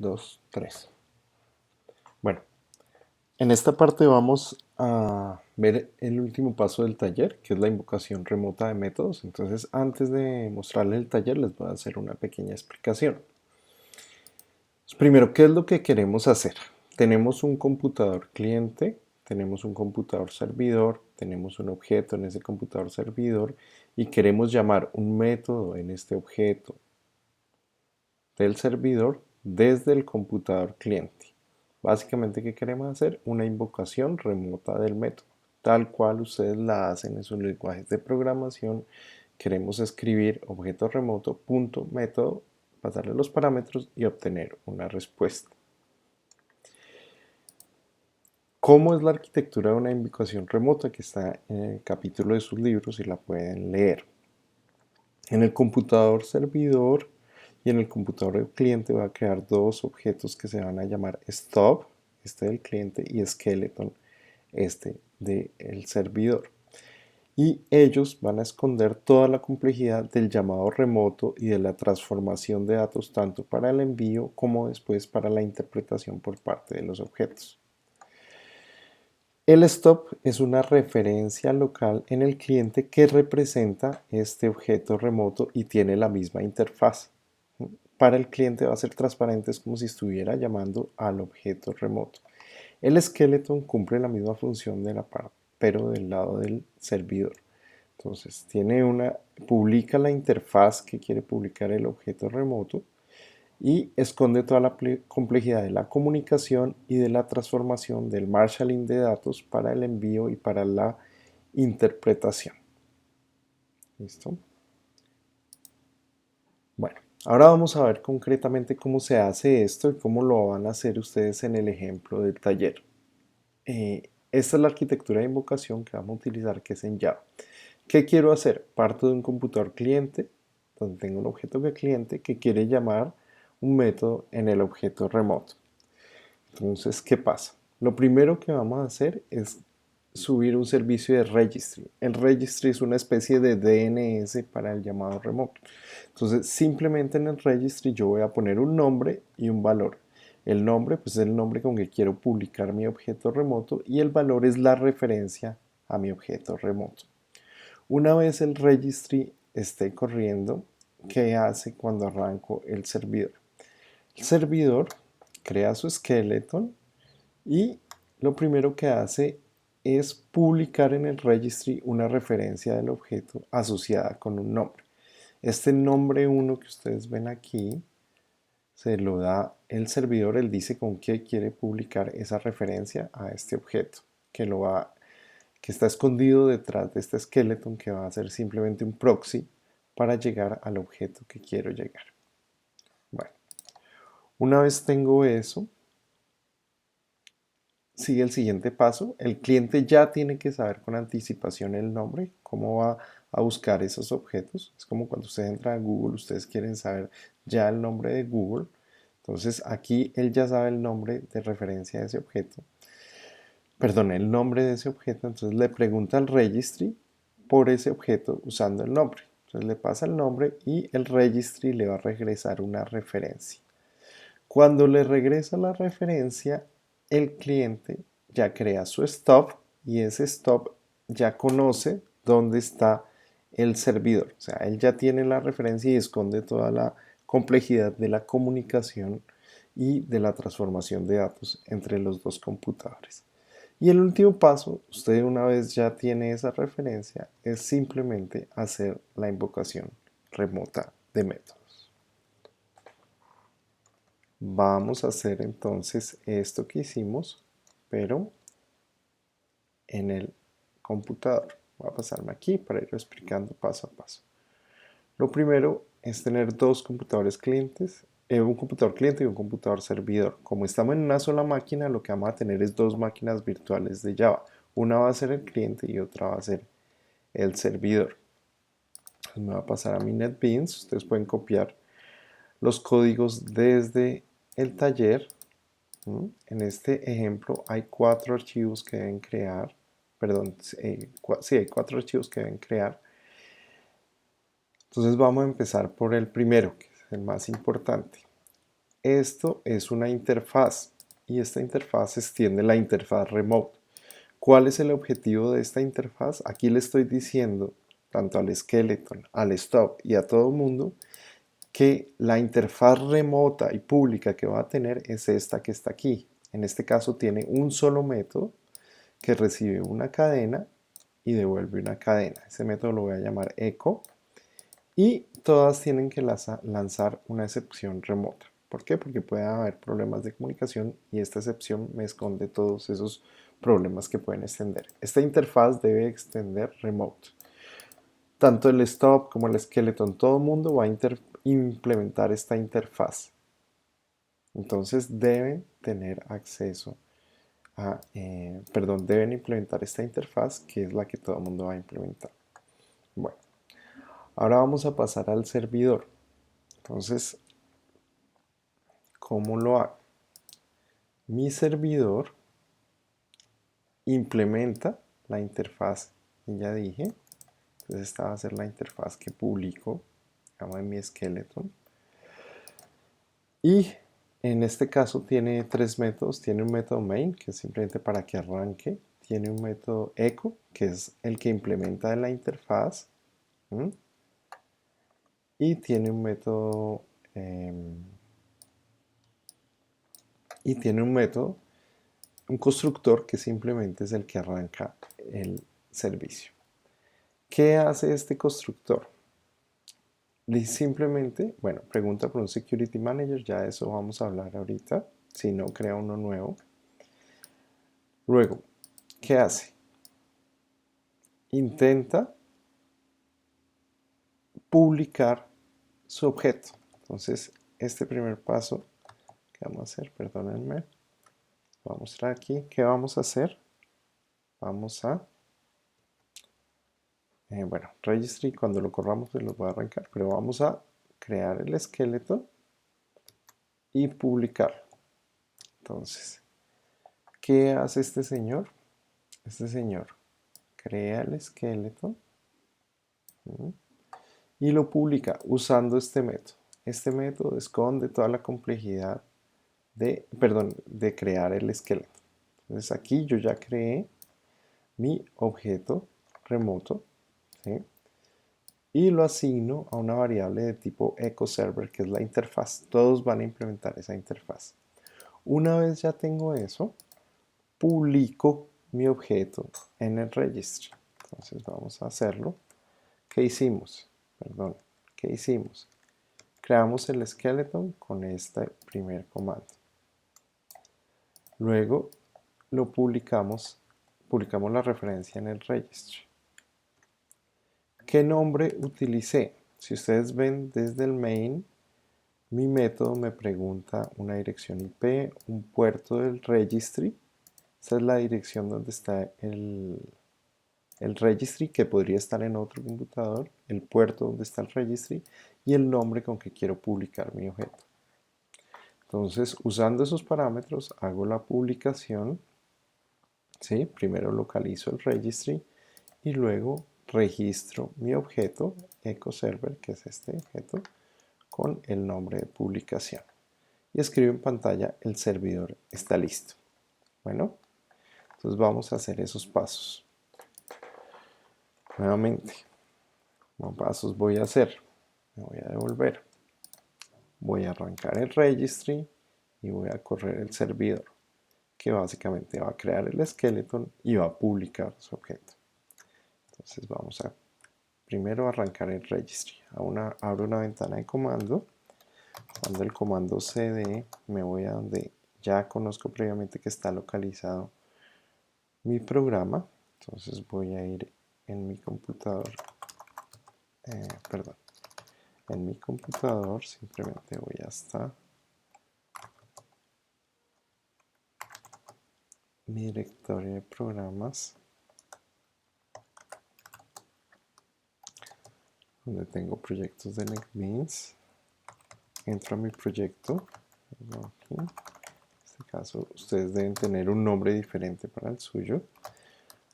2, 3. Bueno, en esta parte vamos a ver el último paso del taller, que es la invocación remota de métodos. Entonces, antes de mostrarles el taller, les voy a hacer una pequeña explicación. Primero, ¿qué es lo que queremos hacer? Tenemos un computador cliente, tenemos un computador servidor, tenemos un objeto en ese computador servidor y queremos llamar un método en este objeto del servidor desde el computador cliente. Básicamente, ¿qué queremos hacer? Una invocación remota del método, tal cual ustedes la hacen en sus lenguajes de programación. Queremos escribir objeto remoto punto método, pasarle los parámetros y obtener una respuesta. ¿Cómo es la arquitectura de una invocación remota? Que está en el capítulo de sus libros y la pueden leer. En el computador servidor y en el computador cliente va a crear dos objetos que se van a llamar stub, este del cliente, y skeleton, este del servidor. Y ellos van a esconder toda la complejidad del llamado remoto y de la transformación de datos tanto para el envío como después para la interpretación por parte de los objetos. El stop es una referencia local en el cliente que representa este objeto remoto y tiene la misma interfaz. Para el cliente va a ser transparente, es como si estuviera llamando al objeto remoto. El skeleton cumple la misma función de la parte, pero del lado del servidor. Entonces, publica la interfaz que quiere publicar el objeto remoto y esconde toda la complejidad de la comunicación y de la transformación del marshalling de datos para el envío y para la interpretación. ¿Listo? Bueno, ahora vamos a ver concretamente cómo se hace esto y cómo lo van a hacer ustedes en el ejemplo del taller. Esta es la arquitectura de invocación que vamos a utilizar, que es en Java. ¿Qué quiero hacer? Parto de un computador cliente, donde tengo un objeto de cliente que quiere llamar un método en el objeto remoto. Entonces, ¿qué pasa? Lo primero que vamos a hacer es subir un servicio de registry. El registry es una especie de DNS para el llamado remoto. Entonces, simplemente en el registry yo voy a poner un nombre y un valor. El nombre, pues es el nombre con que quiero publicar mi objeto remoto y el valor es la referencia a mi objeto remoto. Una vez el registry esté corriendo, ¿qué hace cuando arranco el servidor? El servidor crea su skeleton y lo primero que hace es publicar en el registry una referencia del objeto asociada con un nombre. Este nombre 1 que ustedes ven aquí se lo da el servidor, él dice con qué quiere publicar esa referencia a este objeto, que está escondido detrás de este skeleton que va a ser simplemente un proxy para llegar al objeto que quiero llegar. Bueno, una vez tengo eso, sigue el siguiente paso. El cliente ya tiene que saber con anticipación el nombre, cómo va a buscar esos objetos. Es como cuando ustedes entran a Google, ustedes quieren saber ya el nombre de Google. Entonces aquí él ya sabe el nombre de referencia de ese objeto. Perdón, el nombre de ese objeto. Entonces le pregunta al registry por ese objeto usando el nombre. Entonces le pasa el nombre y el registry le va a regresar una referencia. Cuando le regresa la referencia, el cliente ya crea su stop y ese stop ya conoce dónde está el servidor. O sea, él ya tiene la referencia y esconde toda la complejidad de la comunicación y de la transformación de datos entre los dos computadores. Y el último paso, usted una vez ya tiene esa referencia, es simplemente hacer la invocación remota de métodos. Vamos a hacer entonces esto que hicimos, pero en el computador. Voy a pasarme aquí para ir explicando paso a paso. Lo primero es tener dos computadores clientes, un computador cliente y un computador servidor. Como estamos en una sola máquina, lo que vamos a tener es dos máquinas virtuales de Java. Una va a ser el cliente y otra va a ser el servidor. Me va a pasar a mi NetBeans. Ustedes pueden copiar los códigos desde el taller. En este ejemplo hay 4 archivos que deben crear. Perdón, sí, hay 4 archivos que deben crear. Entonces vamos a empezar por el primero, que es el más importante. Esto es una interfaz y esta interfaz extiende la interfaz remote. ¿Cuál es el objetivo de esta interfaz? Aquí le estoy diciendo tanto al skeleton, al stop y a todo el mundo que la interfaz remota y pública que va a tener es esta que está aquí. En este caso tiene un solo método que recibe una cadena y devuelve una cadena. Ese método lo voy a llamar echo y todas tienen que lanzar una excepción remota. ¿Por qué? Porque puede haber problemas de comunicación y esta excepción me esconde todos esos problemas que pueden extender. Esta interfaz debe extender remote. Tanto el stop como el skeleton, todo el mundo va a implementar esta interfaz. Entonces deben tener acceso perdón, deben implementar esta interfaz que es la que todo el mundo va a implementar. Bueno, ahora vamos a pasar al servidor. Entonces, ¿cómo lo hago? Mi servidor implementa la interfaz que ya dije. Entonces esta va a ser la interfaz que publico, digamos en mi skeleton. Y en este caso tiene tres métodos. Tiene un método main, que es simplemente para que arranque. Tiene un método echo, que es el que implementa la interfaz. ¿Mm? Y tiene un método un constructor que simplemente es el que arranca el servicio. ¿Qué hace este constructor? Simplemente, bueno, pregunta por un security manager, ya de eso vamos a hablar ahorita, si no crea uno nuevo. Luego, ¿qué hace? Intenta publicar su objeto. Entonces, este primer paso que vamos a hacer, perdónenme, voy a mostrar aquí, ¿qué vamos a hacer? Vamos a, bueno, registry, cuando lo corramos se lo voy a arrancar, pero vamos a crear el esqueleto y publicar. Entonces, ¿qué hace este señor? Este señor crea el esqueleto y lo publica usando este método. Este método esconde toda la complejidad de crear el esqueleto. Entonces aquí yo ya creé mi objeto remoto, ¿sí? Y lo asigno a una variable de tipo echoServer, que es la interfaz. Todos van a implementar esa interfaz. Una vez ya tengo eso, publico mi objeto en el registry. Entonces vamos a hacerlo. ¿Qué hicimos? Perdón, ¿qué hicimos? Creamos el skeleton con este primer comando. Luego lo publicamos la referencia en el registry. ¿Qué nombre utilicé? Si ustedes ven desde el main, mi método me pregunta una dirección IP, un puerto del registry. Esa es la dirección donde está el registry, que podría estar en otro computador, el puerto donde está el registry y el nombre con que quiero publicar mi objeto. Entonces, usando esos parámetros, hago la publicación. ¿Sí? Primero localizo el registry y luego registro mi objeto echoServer, que es este objeto, con el nombre de publicación. Y escribo en pantalla: el servidor está listo. Bueno, entonces vamos a hacer esos pasos. Nuevamente, ¿qué pasos voy a hacer? Me voy a devolver. Voy a arrancar el registry y voy a correr el servidor, que básicamente va a crear el skeleton y va a publicar su objeto. Entonces vamos a primero arrancar el registry. Abro una ventana de comando. Cuando el comando cd me voy a donde ya conozco previamente que está localizado mi programa. Entonces voy a ir en mi computador, perdón, en mi computador simplemente voy hasta mi directorio de programas, donde tengo proyectos de NetBeans. Entro a mi proyecto. Aquí. En este caso, ustedes deben tener un nombre diferente para el suyo.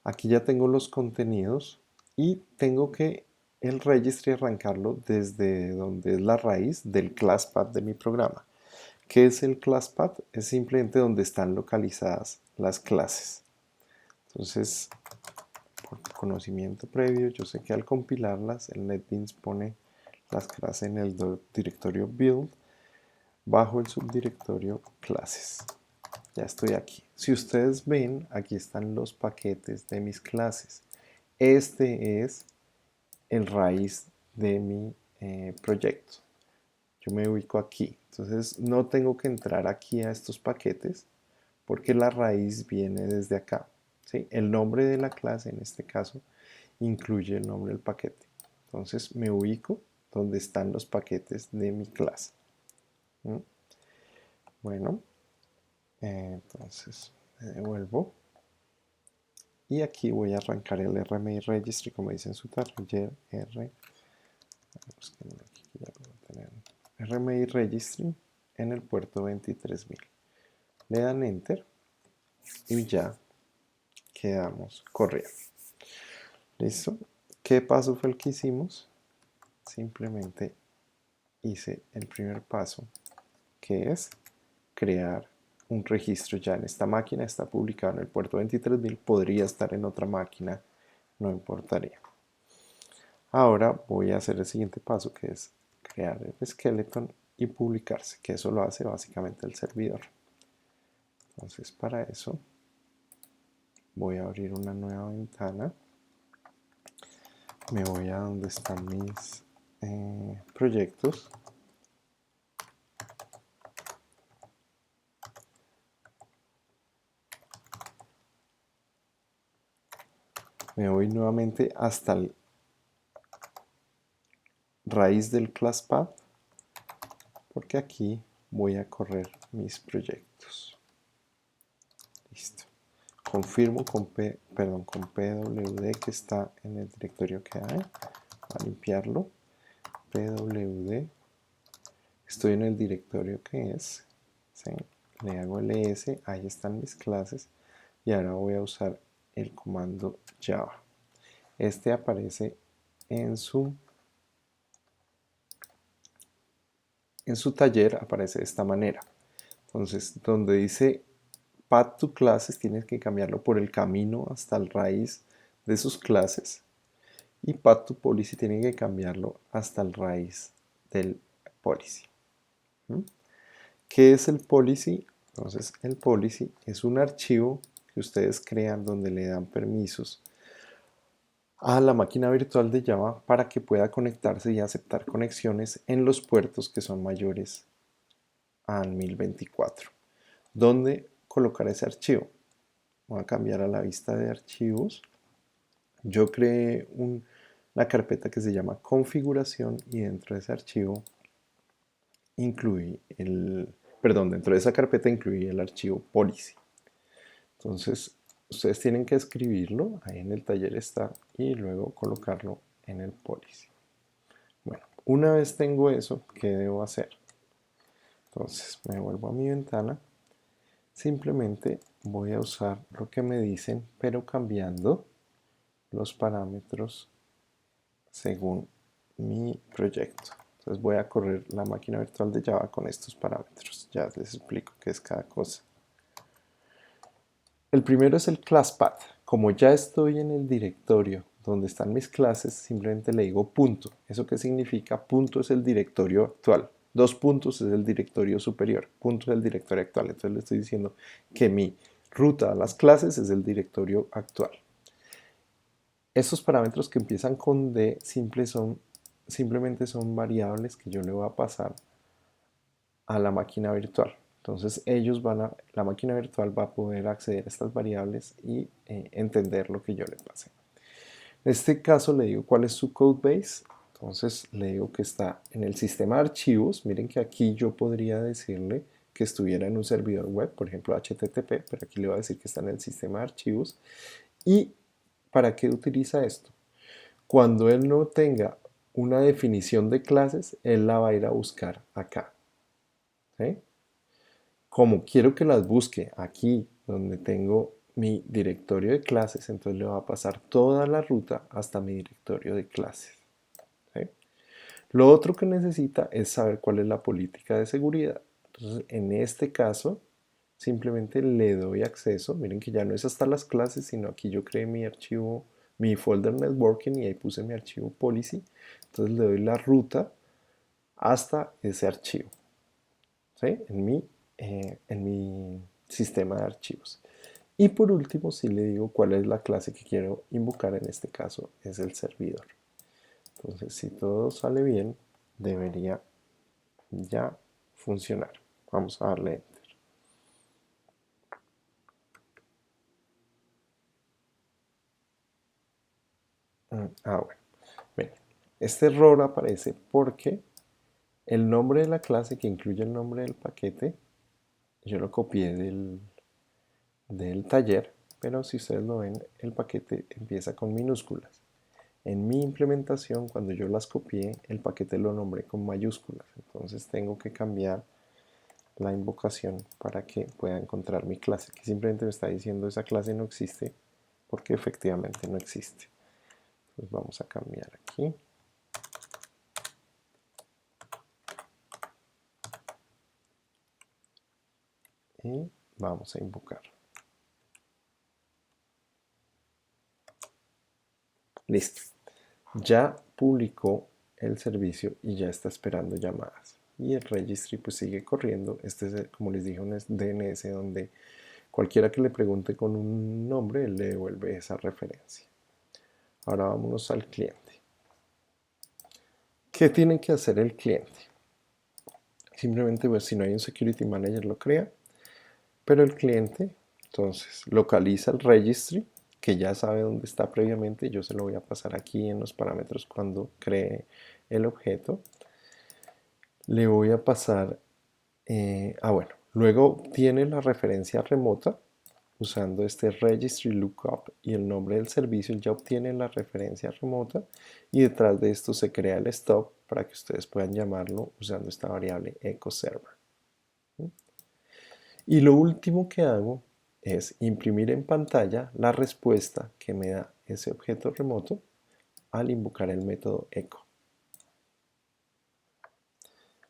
Aquí ya tengo los contenidos y tengo que el registry arrancarlo desde donde es la raíz del class path de mi programa. ¿Qué es el class path? Es simplemente donde están localizadas las clases. Entonces, por conocimiento previo, yo sé que al compilarlas, el NetBeans pone las clases en el directorio build bajo el subdirectorio clases. Ya estoy aquí. Si ustedes ven, aquí están los paquetes de mis clases. Este es el raíz de mi proyecto. Yo me ubico aquí. Entonces no tengo que entrar aquí a estos paquetes porque la raíz viene desde acá. ¿Sí? El nombre de la clase en este caso incluye el nombre del paquete. Entonces me ubico donde están los paquetes de mi clase. ¿Mm? Bueno, entonces me devuelvo. Y aquí voy a arrancar el RMI Registry, como dice en su taller, RMI Registry en el puerto 23000. Le dan Enter y ya quedamos corriendo. ¿Listo? ¿Qué paso fue el que hicimos? Simplemente hice el primer paso, que es crear un registro ya en esta máquina. Está publicado en el puerto 23000, podría estar en otra máquina, no importaría. Ahora voy a hacer el siguiente paso, que es crear el skeleton y publicarse, que eso lo hace básicamente el servidor. Entonces para eso voy a abrir una nueva ventana. Me voy a donde están mis proyectos. Me voy nuevamente hasta el raíz del class path, porque aquí voy a correr mis proyectos. Listo. Confirmo con pwd que está en el directorio que hay. A limpiarlo. pwd. Estoy en el directorio que es. ¿Sí? Le hago ls. Ahí están mis clases. Y ahora voy a usar el comando java. Este aparece en su taller, aparece de esta manera. Entonces, donde dice path to classes, tienes que cambiarlo por el camino hasta el raíz de sus clases. Y path to policy tiene que cambiarlo hasta el raíz del policy. ¿Mm? ¿Qué es el policy? Entonces, el policy es un archivo que ustedes crean donde le dan permisos a la máquina virtual de Java para que pueda conectarse y aceptar conexiones en los puertos que son mayores al 1024. ¿Dónde colocar ese archivo? Voy a cambiar a la vista de archivos. Yo creé una carpeta que se llama configuración y dentro de ese archivo dentro de esa carpeta incluí el archivo policy. Entonces, ustedes tienen que escribirlo, ahí en el taller está, y luego colocarlo en el policy. Bueno, una vez tengo eso, ¿qué debo hacer? Entonces, me vuelvo a mi ventana. Simplemente voy a usar lo que me dicen, pero cambiando los parámetros según mi proyecto. Entonces voy a correr la máquina virtual de Java con estos parámetros. Ya les explico qué es cada cosa. El primero es el class path. Como ya estoy en el directorio donde están mis clases, simplemente le digo punto. ¿Eso qué significa? Punto es el directorio actual. 2 puntos es el directorio superior. Punto es el directorio actual. Entonces le estoy diciendo que mi ruta a las clases es el directorio actual. Estos parámetros que empiezan con D simplemente son variables que yo le voy a pasar a la máquina virtual. Entonces la máquina virtual va a poder acceder a estas variables y entender lo que yo le pasé. En este caso le digo cuál es su codebase. Entonces le digo que está en el sistema de archivos. Miren que aquí yo podría decirle que estuviera en un servidor web, por ejemplo HTTP, pero aquí le voy a decir que está en el sistema de archivos. ¿Y para qué utiliza esto? Cuando él no tenga una definición de clases, él la va a ir a buscar acá. ¿Sí? Como quiero que las busque aquí donde tengo mi directorio de clases, entonces le va a pasar toda la ruta hasta mi directorio de clases. ¿Sí? Lo otro que necesita es saber cuál es la política de seguridad. Entonces, en este caso, simplemente le doy acceso. Miren que ya no es hasta las clases, sino aquí yo creé mi archivo, mi folder networking y ahí puse mi archivo policy. Entonces le doy la ruta hasta ese archivo, ¿sí? En mi sistema de archivos. Y por último, si le digo cuál es la clase que quiero invocar, en este caso es el servidor. Entonces, si todo sale bien, debería ya funcionar. Vamos a darle enter. Bueno, miren, este error aparece porque el nombre de la clase que incluye el nombre del paquete, yo lo copié del taller, pero si ustedes lo ven, el paquete empieza con minúsculas. En mi implementación, cuando yo las copié, el paquete lo nombré con mayúsculas. Entonces tengo que cambiar la invocación para que pueda encontrar mi clase, que simplemente me está diciendo esa clase no existe porque efectivamente no existe. Entonces vamos a cambiar aquí. Y vamos a invocar. Listo. Ya publicó el servicio y ya está esperando llamadas. Y el registry pues sigue corriendo. Este es, como les dije, un DNS donde cualquiera que le pregunte con un nombre, él le devuelve esa referencia. Ahora vámonos al cliente. ¿Qué tiene que hacer el cliente? Simplemente, pues, si no hay un security manager, lo crea. Pero el cliente, entonces, localiza el registry, que ya sabe dónde está previamente. Yo se lo voy a pasar aquí en los parámetros cuando cree el objeto. Le voy a pasar, bueno, luego obtiene la referencia remota usando este registry lookup y el nombre del servicio. Ya obtiene la referencia remota y detrás de esto se crea el stop para que ustedes puedan llamarlo usando esta variable echo server. Y lo último que hago es imprimir en pantalla la respuesta que me da ese objeto remoto al invocar el método echo.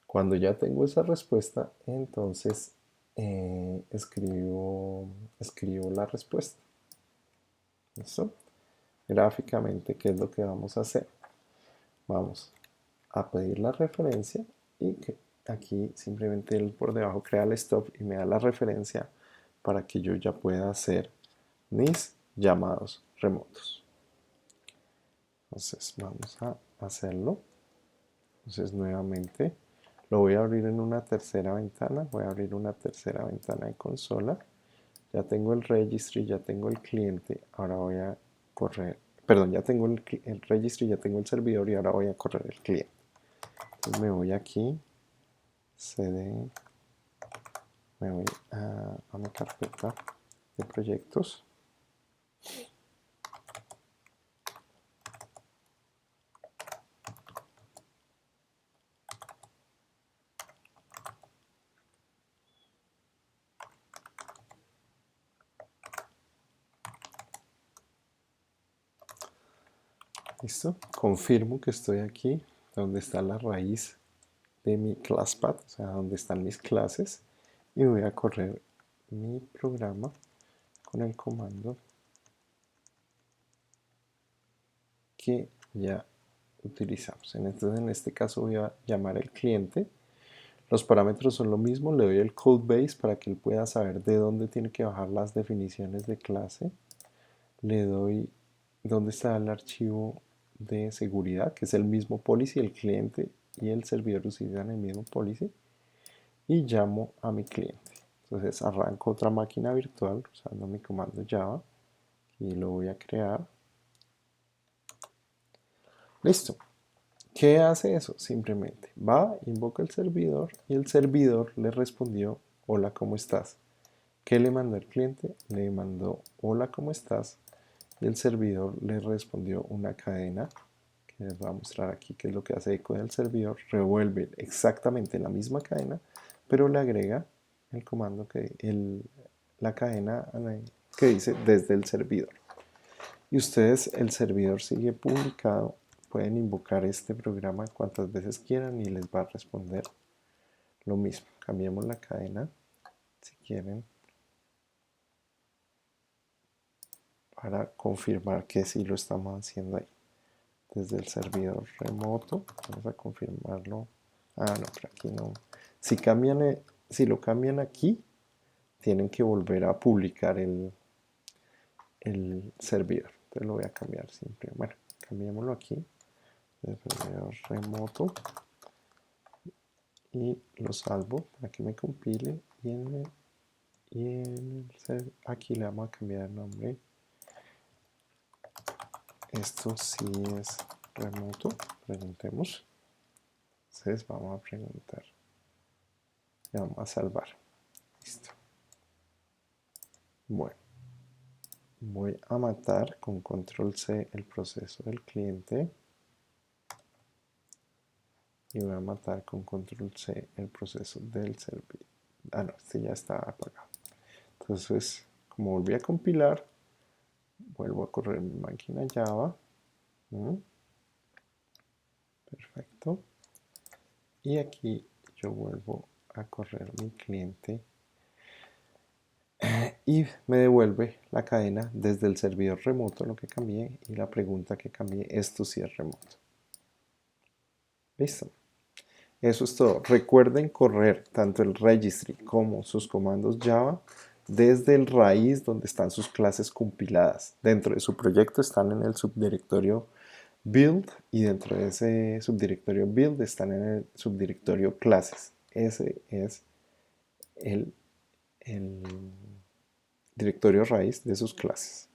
Cuando ya tengo esa respuesta, entonces escribo la respuesta. ¿Listo? Gráficamente, ¿qué es lo que vamos a hacer? Vamos a pedir la referencia y que aquí simplemente él por debajo crea el stop y me da la referencia para que yo ya pueda hacer mis llamados remotos. Entonces vamos a hacerlo. Entonces nuevamente lo voy a abrir en una tercera ventana. Voy a abrir una tercera ventana de consola. Ya tengo el registry, ya tengo el cliente. Ahora voy a correr. Perdón, ya tengo el registry, ya tengo el servidor y ahora voy a correr el cliente. Entonces me voy aquí, cd, me voy a mi carpeta de proyectos. Listo, confirmo que estoy aquí, donde está la raíz de mi ClassPath, o sea, donde están mis clases, y voy a correr mi programa con el comando que ya utilizamos. Entonces, en este caso voy a llamar al cliente. Los parámetros son lo mismo, le doy el codebase para que él pueda saber de dónde tiene que bajar las definiciones de clase. Le doy dónde está el archivo de seguridad, que es el mismo policy, el cliente y el servidor utilizan el mismo policy, y llamo a mi cliente. Entonces arranco otra máquina virtual usando mi comando Java y lo voy a crear. Listo. ¿Qué hace eso? Simplemente va, invoca el servidor y el servidor le respondió: hola, ¿cómo estás? ¿Qué le mandó el cliente? Le mandó: hola, ¿cómo estás? Y el servidor le respondió una cadena que les voy a mostrar aquí, que es lo que hace eco del servidor. Revuelve exactamente la misma cadena, pero le agrega el comando la cadena que dice desde el servidor. Y ustedes, el servidor sigue publicado, pueden invocar este programa cuantas veces quieran y les va a responder Lo mismo, cambiemos la cadena si quieren para confirmar que sí lo estamos haciendo ahí. Desde el servidor remoto, vamos a confirmarlo. Ah, no, pero aquí no. Si si lo cambian aquí, tienen que volver a publicar el servidor. Entonces lo voy a cambiar siempre. Bueno, cambiémoslo aquí. Desde el servidor remoto. Y lo salvo para que me compile. Aquí le vamos a cambiar el nombre. Esto sí es remoto. Preguntemos. Entonces vamos a preguntar. Le vamos a salvar. Listo. Bueno, voy a matar con control C el proceso del cliente. Y voy a matar con control C el proceso del servidor. Ah, no, este ya está apagado. Entonces, como volví a compilar, vuelvo a correr mi máquina Java. Perfecto. Y aquí yo vuelvo a correr mi cliente y me devuelve la cadena desde el servidor remoto, lo que cambié, y la pregunta que cambié, esto sí es remoto. Listo. Eso es todo. Recuerden correr tanto el registry como sus comandos Java desde el raíz donde están sus clases compiladas. Dentro de su proyecto están en el subdirectorio build y dentro de ese subdirectorio build están en el subdirectorio clases. Ese es el directorio raíz de sus clases.